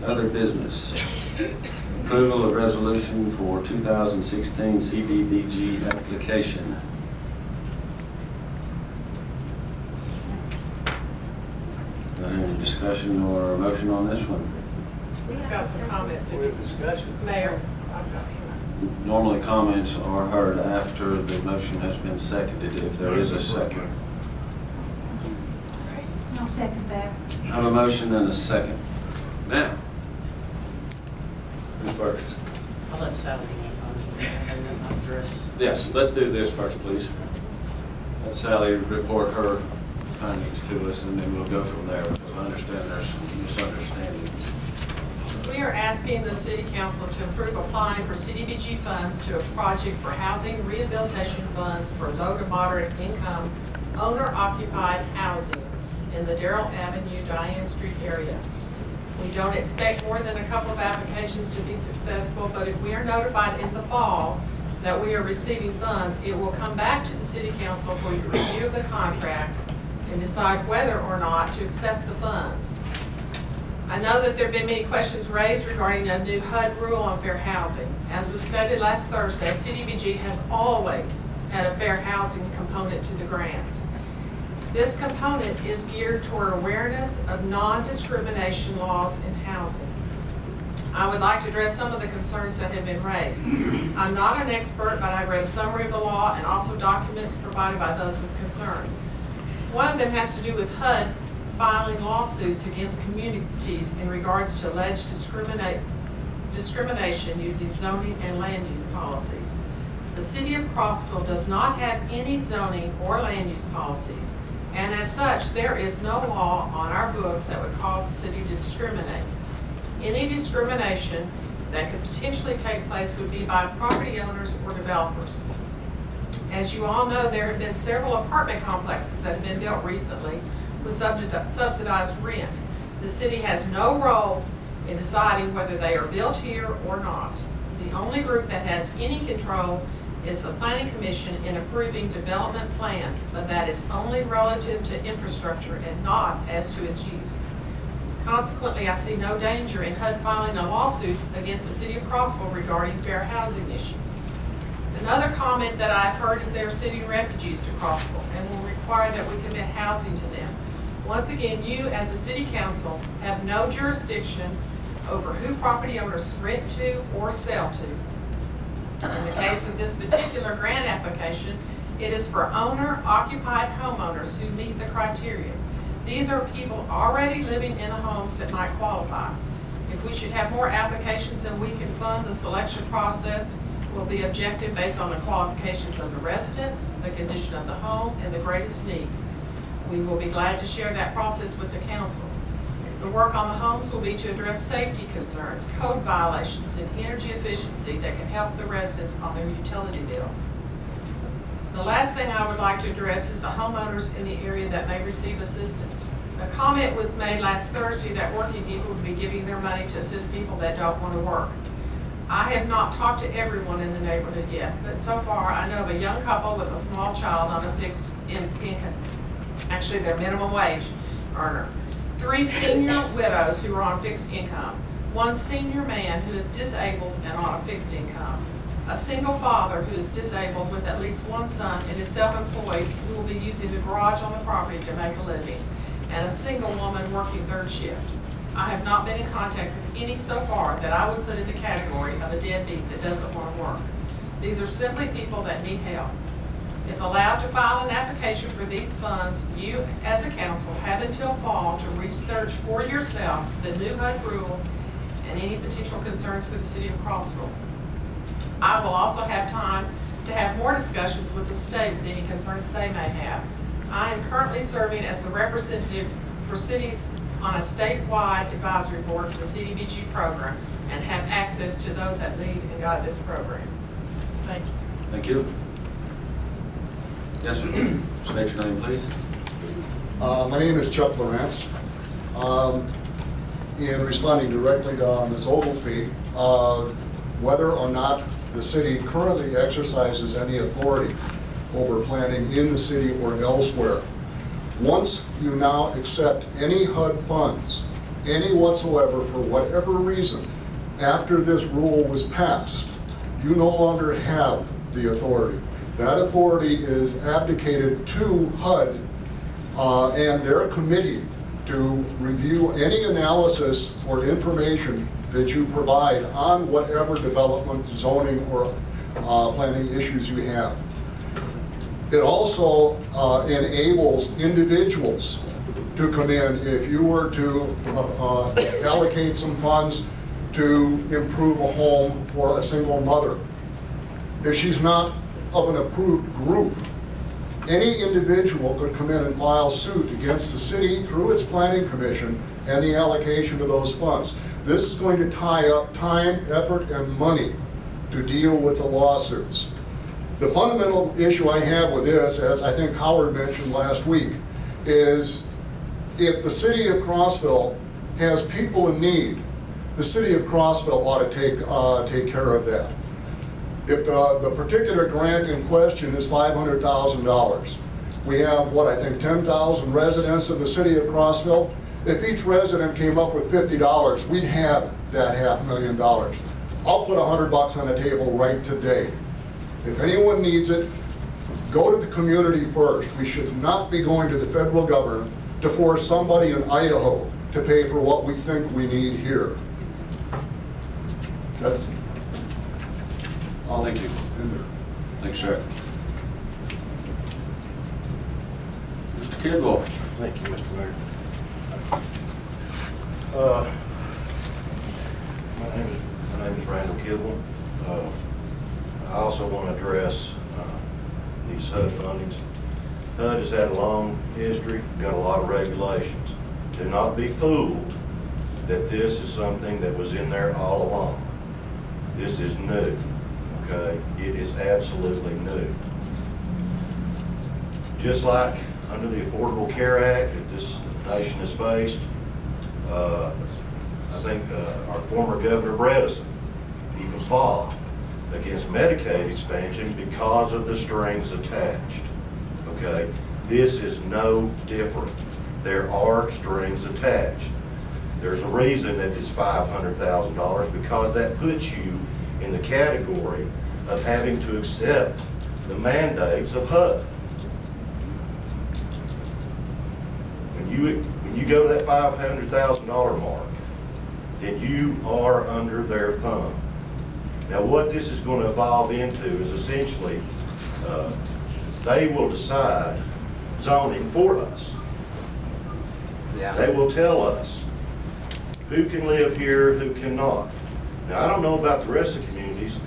Other business. Approval of resolution for 2016 CDBG application. Any discussion or motion on this one? We've got some comments. We have discussion. Mayor, I've got some. Normally, comments are heard after the motion has been seconded, if there is a second. I'll second that. I have a motion and a second. Now, who's first? I'll let Sally and then I'll address. Yes, let's do this first, please. Let Sally report her findings to us, and then we'll go from there, because I understand there's some misunderstandings. We are asking the city council to approve applying for CDBG funds to a project for housing rehabilitation funds for low to moderate income owner-occupied housing in the Darrell Avenue, Diane Street area. We don't expect more than a couple of applications to be successful, but if we are notified in the fall that we are receiving funds, it will come back to the city council for review of the contract and decide whether or not to accept the funds. I know that there have been many questions raised regarding a new HUD rule on fair housing. As was stated last Thursday, CDBG has always had a fair housing component to the grants. This component is geared toward awareness of non-discrimination laws in housing. I would like to address some of the concerns that have been raised. I'm not an expert, but I read a summary of the law and also documents provided by those with concerns. One of them has to do with HUD filing lawsuits against communities in regards to alleged discrimination using zoning and land use policies. The city of Crossville does not have any zoning or land use policies, and as such, there is no law on our books that would cause the city to discriminate. Any discrimination that could potentially take place would be by property owners or developers. As you all know, there have been several apartment complexes that have been built recently with subsidized rent. The city has no role in deciding whether they are built here or not. The only group that has any control is the Planning Commission in approving development plans, but that is only relative to infrastructure and not as to its use. Consequently, I see no danger in HUD filing a lawsuit against the city of Crossville regarding fair housing issues. Another comment that I've heard is they are sending refugees to Crossville and will require that we commit housing to them. Once again, you as a city council have no jurisdiction over who property owners rent to or sell to. In the case of this particular grant application, it is for owner-occupied homeowners who meet the criteria. These are people already living in the homes that might qualify. If we should have more applications than we can fund, the selection process will be objective based on the qualifications of the residents, the condition of the home, and the greatest need. We will be glad to share that process with the council. The work on the homes will be to address safety concerns, code violations, and energy efficiency that can help the residents on their utility bills. The last thing I would like to address is the homeowners in the area that may receive assistance. A comment was made last Thursday that working people would be giving their money to assist people that don't want to work. I have not talked to everyone in the neighborhood yet, but so far I know of a young couple with a small child on a fixed income. Actually, they're minimum wage earner. 3 senior widows who are on fixed income. 1 senior man who is disabled and on a fixed income. A single father who is disabled with at least 1 son and is self-employed who will be using the garage on the property to make a living. And a single woman working 3rd shift. I have not been in contact with any so far that I would put in the category of a deadbeat that doesn't want to work. These are simply people that need help. If allowed to file an application for these funds, you as a council have until fall to research for yourself the new HUD rules and any potential concerns for the city of Crossville. I will also have time to have more discussions with the state with any concerns they may have. I am currently serving as the representative for cities on a statewide advisory board for the CDBG program and have access to those that lead and guide this program. Thank you. Thank you. Yes, sir. State your name, please. My name is Chuck Lawrence. In responding directly to Ms. Oglesby, whether or not the city currently exercises any authority over planning in the city or elsewhere, once you now accept any HUD funds any whatsoever for whatever reason, after this rule was passed, you no longer have the authority. That authority is abdicated to HUD and their committee to review any analysis or information that you provide on whatever development, zoning, or planning issues you have. It also enables individuals to come in if you were to allocate some funds to improve a home for a single mother. If she's not of an approved group, any individual could come in and file suit against the city through its planning commission and the allocation of those funds. This is going to tie up time, effort, and money to deal with the lawsuits. The fundamental issue I have with this, as I think Howard mentioned last week, is if the city of Crossville has people in need, the city of Crossville ought to take care of that. If the particular grant in question is $500,000, we have, what, I think 10,000 residents of the city of Crossville. If each resident came up with $50, we'd have that $500,000. I'll put $100 on the table right today. If anyone needs it, go to the community first. We should not be going to the federal government to force somebody in Idaho to pay for what we think we need here. That's Thank you. Thanks, sir. Mr. Kidwell. Thank you, Mr. Mayor. My name is Randall Kidwell. I also want to address these HUD fundings. HUD has had a long history, got a lot of regulations. Do not be fooled that this is something that was in there all along. This is new, okay? It is absolutely new. Just like under the Affordable Care Act that this nation has faced, I think our former Governor Bredesen even fought against Medicaid expansion because of the strings attached, okay? This is no different. There are strings attached. There's a reason that it's $500,000 because that puts you in the category of having to accept the mandates of HUD. When you go to that $500,000 mark, then you are under their thumb. Now what this is going to evolve into is essentially they will decide zoning for us. Yeah. They will tell us who can live here, who cannot. Now I don't know about the rest of the communities,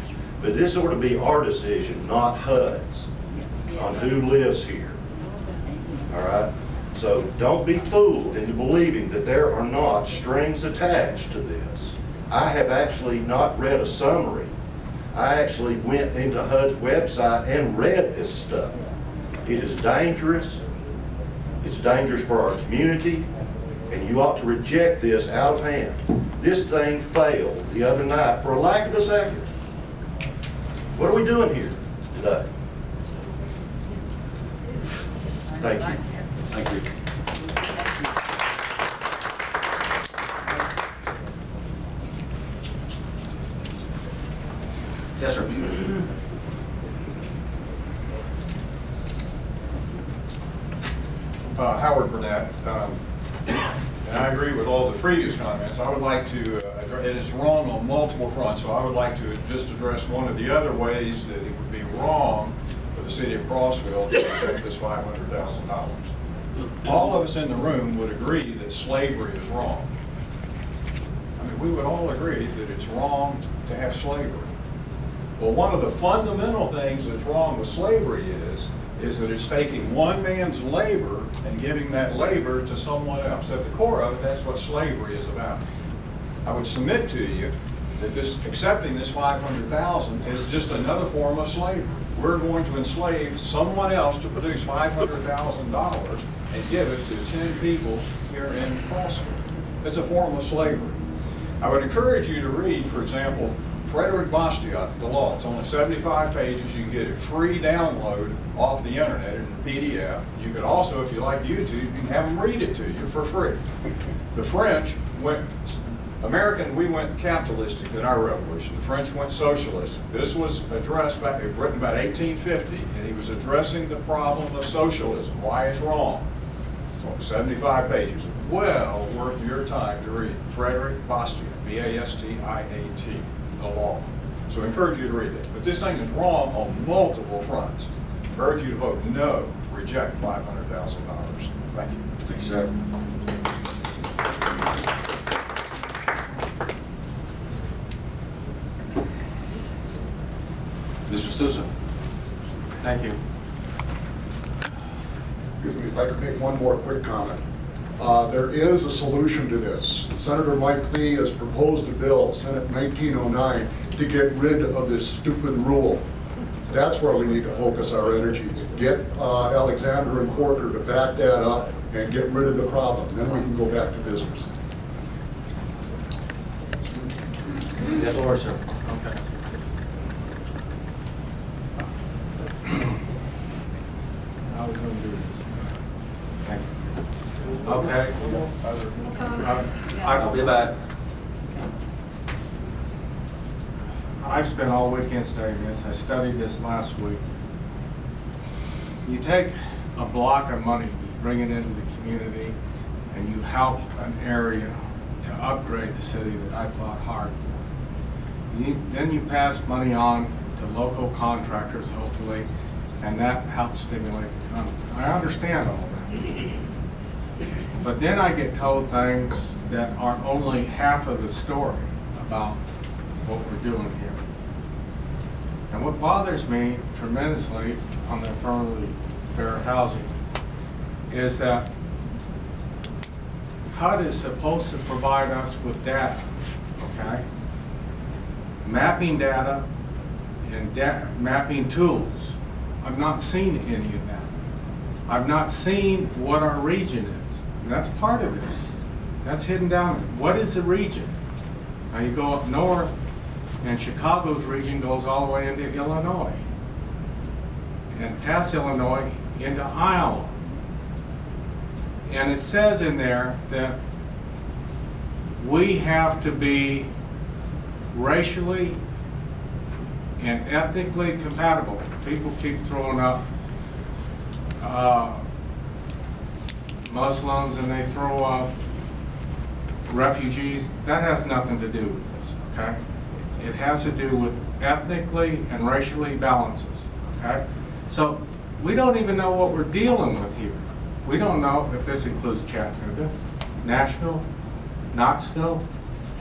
but this ought to be our decision, not HUD's, on who lives here. All right? So don't be fooled into believing that there are not strings attached to this. I have actually not read a summary. I actually went into HUD's website and read this stuff. It is dangerous. It's dangerous for our community, and you ought to reject this out of hand. This thing failed the other night for a lack of a second. What are we doing here today? Thank you. Thank you. Yes, sir. Howard Burnett, and I agree with all the previous comments. I would like to address, and it's wrong on multiple fronts, so I would like to just address one of the other ways that it would be wrong for the city of Crossville to accept this $500,000. All of us in the room would agree that slavery is wrong. I mean, we would all agree that it's wrong to have slavery. Well, one of the fundamental things that's wrong with slavery is that it's taking one man's labor and giving that labor to someone else. At the core of it, that's what slavery is about. I would submit to you that accepting this $500,000 is just another form of slavery. We're going to enslave someone else to produce $500,000 and give it to 10 people here in Crossville. It's a form of slavery. I would encourage you to read, for example, Frederick Bastiat, the law. It's only 75 pages. You can get it free download off the internet in a PDF. You could also, if you like YouTube, you can have them read it to you for free. The French we went capitalistic in our revolution. The French went socialistic. This was addressed back, written about 1850, and he was addressing the problem of socialism, why it's wrong. 75 pages, well worth your time to read. Frederick Bastiat, B-A-S-T-I-A-T, The Law. So I encourage you to read it. But this thing is wrong on multiple fronts. I urge you to vote no, reject $500,000. Thank you. Thank you, sir. Mr. Sousa. Thank you. Excuse me, if I could make one more quick comment. There is a solution to this. Senator Mike Lee has proposed a bill, Senate 1909, to get rid of this stupid rule. That's where we need to focus our energy. Get Alexander and Corker to back that up and get rid of the problem. Then we can go back to business. Yes, or sir. Okay. How are we going to do this? Thank you. Okay. I'll be back. I've spent all weekend studying this. I studied this last week. You take a block of money, you bring it into the community, and you help an area to upgrade the city that I fought hard for. Then you pass money on to local contractors, hopefully, and that helps stimulate the economy. I understand all that. But then I get told things that are only half of the story about what we're doing here. And what bothers me tremendously on the affirmatively fair housing is that HUD is supposed to provide us with data, okay? Mapping data and mapping tools. I've not seen any of that. I've not seen what our region is. And that's part of this. That's hidden down there. What is the region? Now you go up north, and Chicago's region goes all the way into Illinois, and past Illinois into Iowa. And it says in there that we have to be racially and ethnically compatible. People keep throwing up Muslims and they throw up refugees. That has nothing to do with this, okay? It has to do with ethnically and racially balances, okay? So we don't even know what we're dealing with here. We don't know if this includes Chattanooga, Nashville, Knoxville,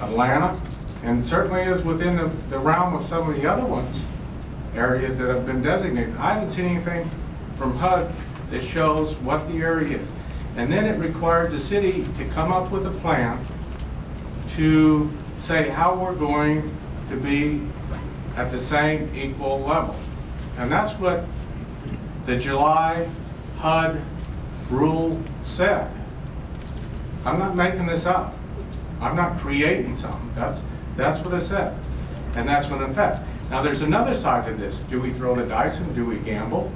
Atlanta, and certainly is within the realm of some of the other ones, areas that have been designated. I haven't seen anything from HUD that shows what the area is. And then it requires the city to come up with a plan to say how we're going to be at the same equal level. And that's what the July HUD rule said. I'm not making this up. I'm not creating something. That's what it said. And that's what in fact. Now there's another side to this. Do we throw the dice and do we gamble?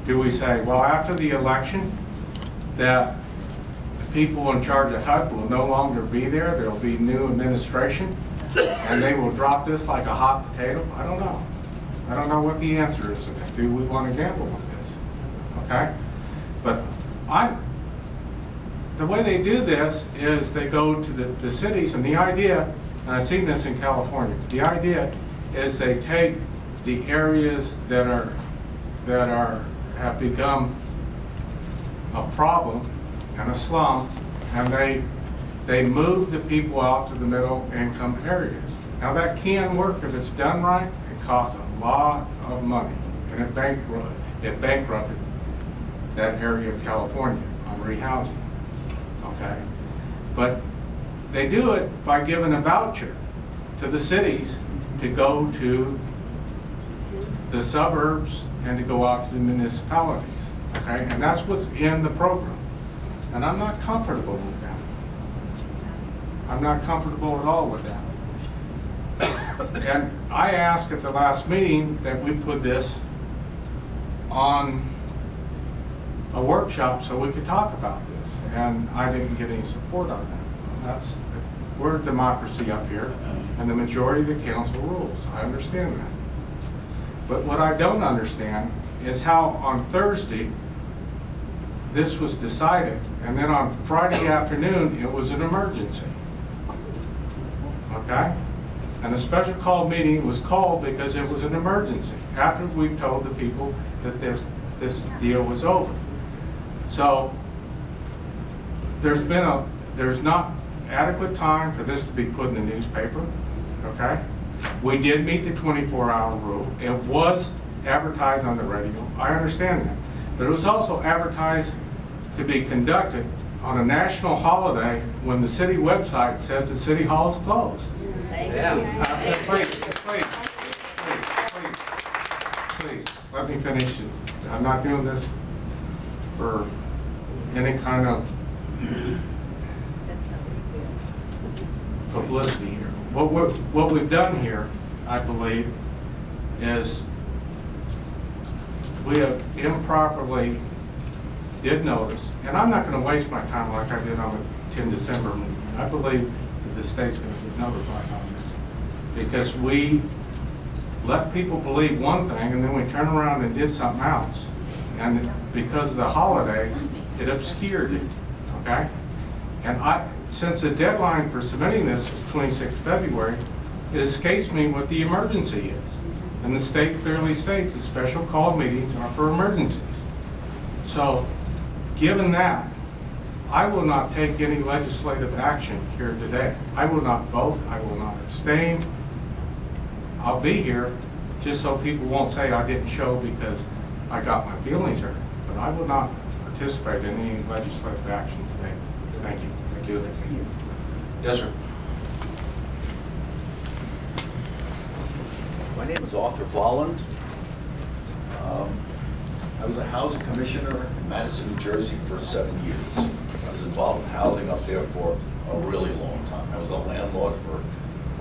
Do we say, well, after the election, that the people in charge of HUD will no longer be there, there'll be new administration, and they will drop this like a hot potato? I don't know. I don't know what the answer is to that. Do we want to gamble with this? Okay? But the way they do this is they go to the cities, and the idea, and I've seen this in California, the idea is they take the areas that have become a problem and a slum, and they move the people out to the middle income areas. Now that can work if it's done right. It costs a lot of money, and it bankrupted that area of California on rehousing. Okay, but they do it by giving a voucher to the cities to go to the suburbs and to go out to the municipalities. Okay, and that's what's in the program. And I'm not comfortable with that. I'm not comfortable at all with that. And I asked at the last meeting that we put this on a workshop so we could talk about this. And I didn't get any support on That's, we're a democracy up here, and the majority of the council rules. I understand that. But what I don't understand is how on Thursday, this was decided, and then on Friday afternoon, it was an emergency. Okay? And a special call meeting was called because it was an emergency, after we've told the people that this deal was over. So, there's not adequate time for this to be put in the newspaper, okay? We did meet the 24-hour rule. It was advertised on the radio. I understand that. But it was also advertised to be conducted on a national holiday when the city website says the city hall is closed. Please, let me finish. I'm not doing this for any kind of publicity here. What we've done here, I believe, is we have improperly did notice, and I'm not going to waste my time like I did on the 10 December meeting. I believe that the state's going to be notified on this, because we let people believe one thing and then we turn around and did something else. And because of the holiday, it obscured it, okay? And since the deadline for submitting this is 26 February, it escapes me what the emergency is. And the state clearly states that special call meetings are for emergencies. So, given that, I will not take any legislative action here today. I will not vote, I will not abstain. I'll be here just so people won't say I didn't show because I got my feelings hurt. But I will not participate in any legislative action today. Thank you. Thank you. Yes, sir. My name is Arthur Volland. I was a housing commissioner in Madison, New Jersey for 7 years. I was involved in housing up there for a really long time. I was a landlord for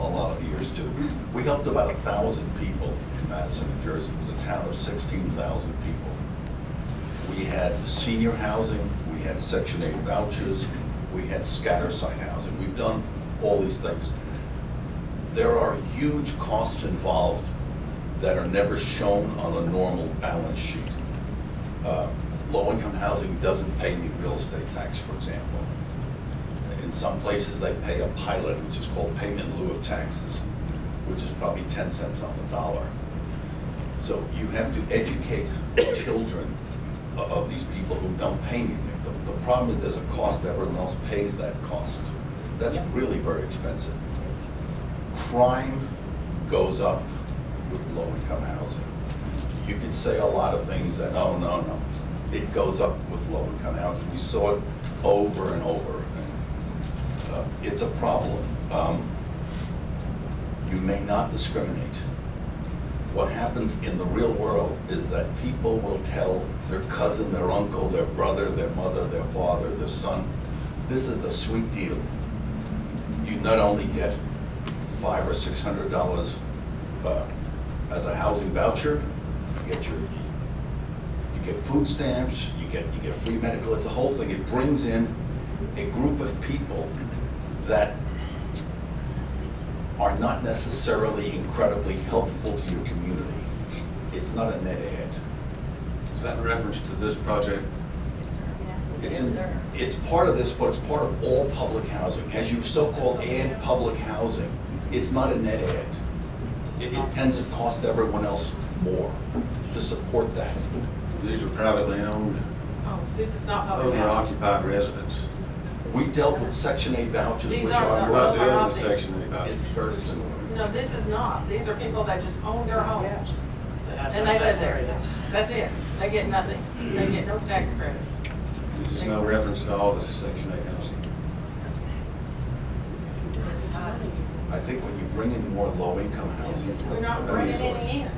a lot of years too. We helped about 1,000 people in Madison, New Jersey. It was a town of 16,000 people. We had senior housing, we had Section 8 vouchers, we had scatter site housing. We've done all these things. There are huge costs involved that are never shown on a normal balance sheet. Low-income housing doesn't pay any real estate tax, for example. In some places, they pay a pilot, which is called payment in lieu of taxes, which is probably 10 cents on the dollar. So you have to educate children of these people who don't pay anything. The problem is there's a cost, everyone else pays that cost. That's really very expensive. Crime goes up with low-income housing. You could say a lot of things that, oh, no. It goes up with low-income housing. We saw it over and over. It's a problem. You may not discriminate. What happens in the real world is that people will tell their cousin, their uncle, their brother, their mother, their father, their son, this is a sweet deal. You not only get $500 or $600 as a housing voucher, you get food stamps, you get free medical. It's a whole thing. It brings in a group of people that are not necessarily incredibly helpful to your community. It's not a net add. Is that in reference to this project? It's part of this, but it's part of all public housing. As you so-called add public housing, it's not a net add. It tends to cost everyone else more to support that. These are privately owned, Oh, so this is not public housing. owner-occupied residents. We dealt with Section 8 vouchers, These which are are the- We're not those are dealing not with the- Section 8 vouchers. It's very similar. No, this is not. These are people that just own their home. And they live That's there. areas. That's it. They get nothing. They get no tax credit. This is no reference at all to Section 8 housing. I think when you bring in more low-income housing, We're not bringing any in.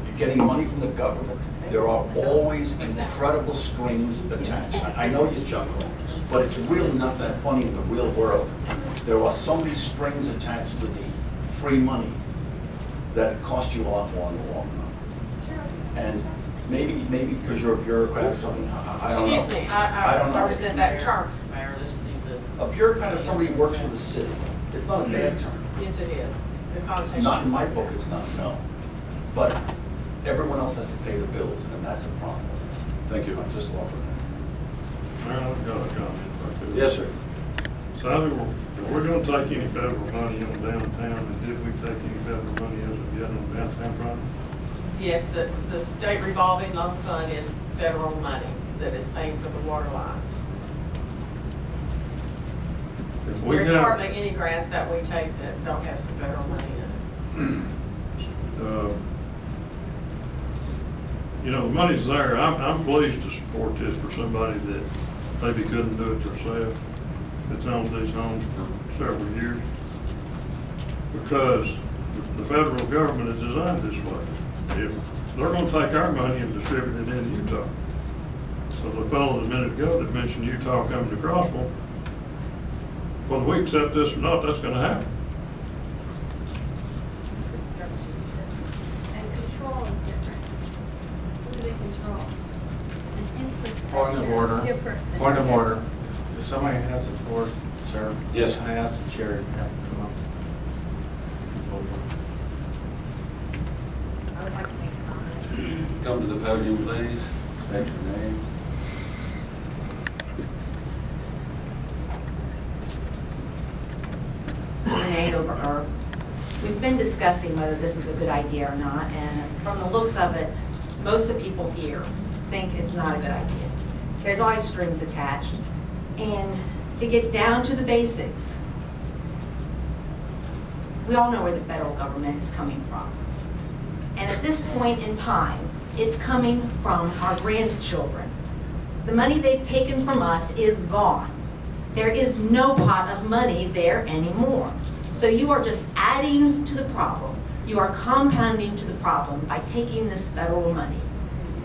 you're getting money from the government. There are always incredible strings attached. I know you chuckle, but it's really not that funny in the real world. There are so many strings attached to the free money that it costs you a lot more in the long run. And maybe because you're a bureaucrat or something, I don't know. Excuse me, I I don't know. represent that term. Mayor, these A bureaucrat is somebody who works for the city. It's not a bad term. Yes, it is. The connotation Not in is- my book, it's not, no. But everyone else has to pay the bills, and that's a problem. Thank you. I'm just offering Mayor, I've got a comment. if I could. Yes, sir. Sally, we're gonna take any federal money on downtown, and did we take any federal money as of yet on downtown project? Yes, the state revolving loan fund is federal money that is paying for the water lines. If we There's got, hardly any grants that we take that don't have some federal money in it. you know, the money's there. I'm pleased to support this for somebody that maybe couldn't do it themselves, that's owned these homes for several years. Because the federal government is designed this way. If they're gonna take our money and distribute it in Utah. So the fellow a minute ago that mentioned Utah coming to Crossville, whether we accept this or not, that's gonna happen. And control is different. Who do they control? And Point of infrastructure order. is different. than- Point of order. If somebody has the floor, sir. Yes. I ask the chair to come up. I would like to make a comment. Come to the podium, please. State your name. Renee Oberher. We've been discussing whether this is a good idea or not, and from the looks of it, most of the people here think it's not a good idea. There's always strings attached, and to get down to the basics, we all know where the federal government is coming from. And at this point in time, it's coming from our grandchildren. The money they've taken from us is gone. There is no pot of money there anymore. So you are just adding to the problem. You are compounding to the problem by taking this federal money.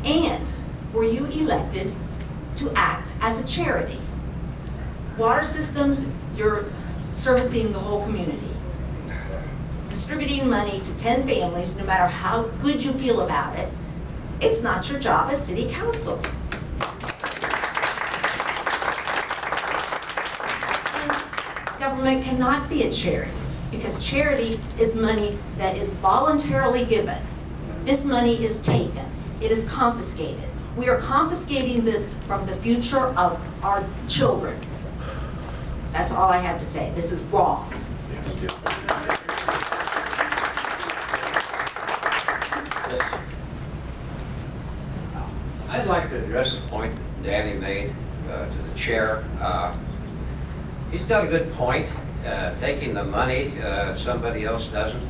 And were you elected to act as a charity? Water systems, you're servicing the whole community. Distributing money to 10 families, no matter how good you feel about it, it's not your job as city council. Government cannot be a charity, because charity is money that is voluntarily given. This money is taken. It is confiscated. We are confiscating this from the future of our children. That's all I have to say. This is wrong. Thank you. Yes. I'd like to address a point that Danny made to the chair. He's got a good point, taking the money if somebody else doesn't.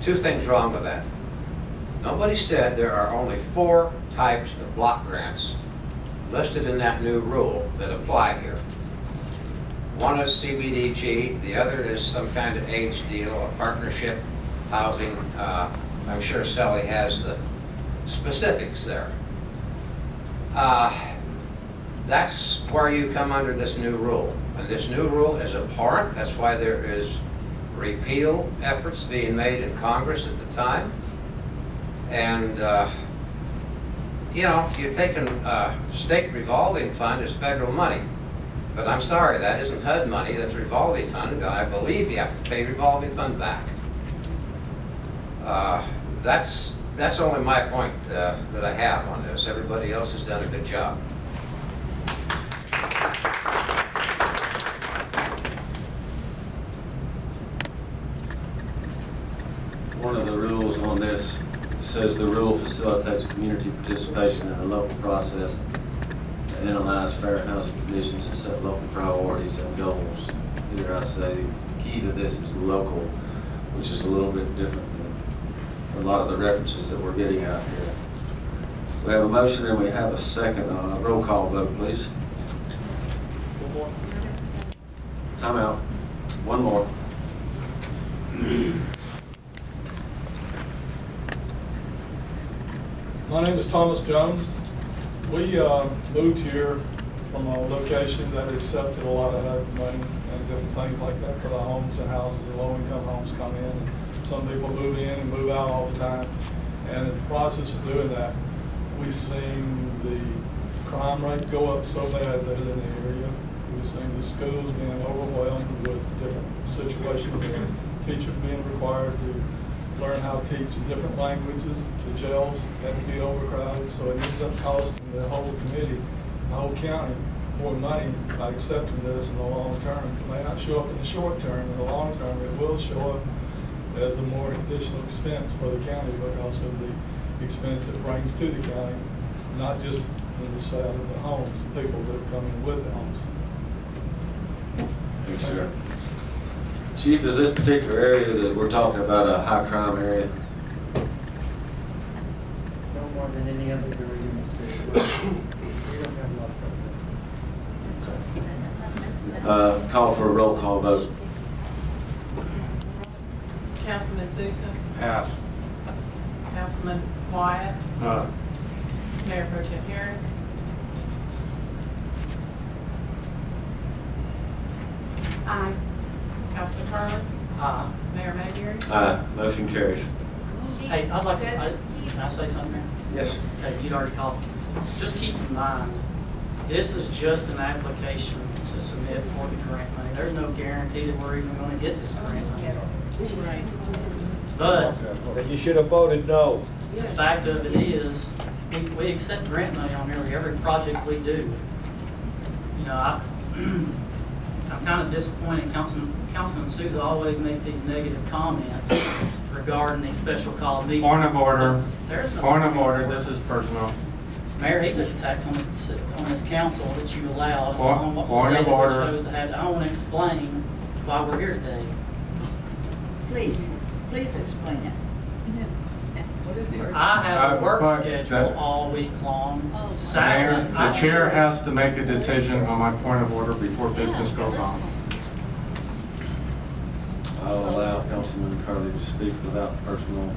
Two things wrong with that. Nobody said there are only 4 types of block grants listed in that new rule that apply here. One is CDBG, the other is some kind of age deal, a partnership, housing. I'm sure Sally has the specifics there. That's where you come under this new rule. And this new rule is abhorrent. That's why there is repeal efforts being made in Congress at the time. And, you know, you're taking state revolving fund as federal money. But I'm sorry, that isn't HUD money, that's revolving fund, and I believe you have to pay revolving fund back. That's only my point that I have on this. Everybody else has done a good job. One of the rules on this says the rule facilitates community participation in the local process and analyze fair housing conditions and set local priorities and goals. Here I say the key to this is local, which is a little bit different than a lot of the references that we're getting out here. We have a motion and we have a second. Roll call vote, please. Time out. One more. My name is Thomas Jones. We moved here from a location that accepted a lot of HUD money and different things like that for the homes and houses, and low-income homes come in. And some people move in and move out all the time. And in the process of doing that, we've seen the crime rate go up so bad that in the area. We've We've seen the schools being overwhelmed with different situations, and teachers being required to learn how to teach in different languages. The jails have to be overcrowded, so it ends up costing the whole committee, the whole county, more money by accepting this in the long term. It may not show up in the short term, in the long term, it will show up as a more additional expense for the county because of the expense it brings to the county, not just in the sale of the homes, people that are coming with the homes. Thanks, sir. Chief, is this particular area that we're talking about a high crime area? No more than any other area in the city. We don't have a lot of trouble. Call for a roll call vote. Councilman Sousa, Pass. Councilman Wyatt, Aye. Mayor Pro Tem Harris. Aye. Councilman Carlin, Mayor Mayberry. Aye, motion carries. Hey, I'd like to, can I say something there? Yes. Okay, you'd already called. Just keep in mind, this is just an application to submit for the grant money. There's no guarantee that we're even gonna get this grant money. Right. But Then you should have voted no. the fact of it is, we accept grant money on nearly every project we do. You know, I'm kind of disappointed, Councilman Sousa always makes these negative comments regarding these special call meetings. Point of order. There's no Point of order, this is personal. Mayor, he took a tax on this council that you allowed. Point of order. I don't want to explain why we're here today. Please explain it. What is the I have a work but schedule that- all week long. Mayor, Saturday. the chair has to make a decision on my point of order before business goes on. I'll allow Councilman Carly to speak without personal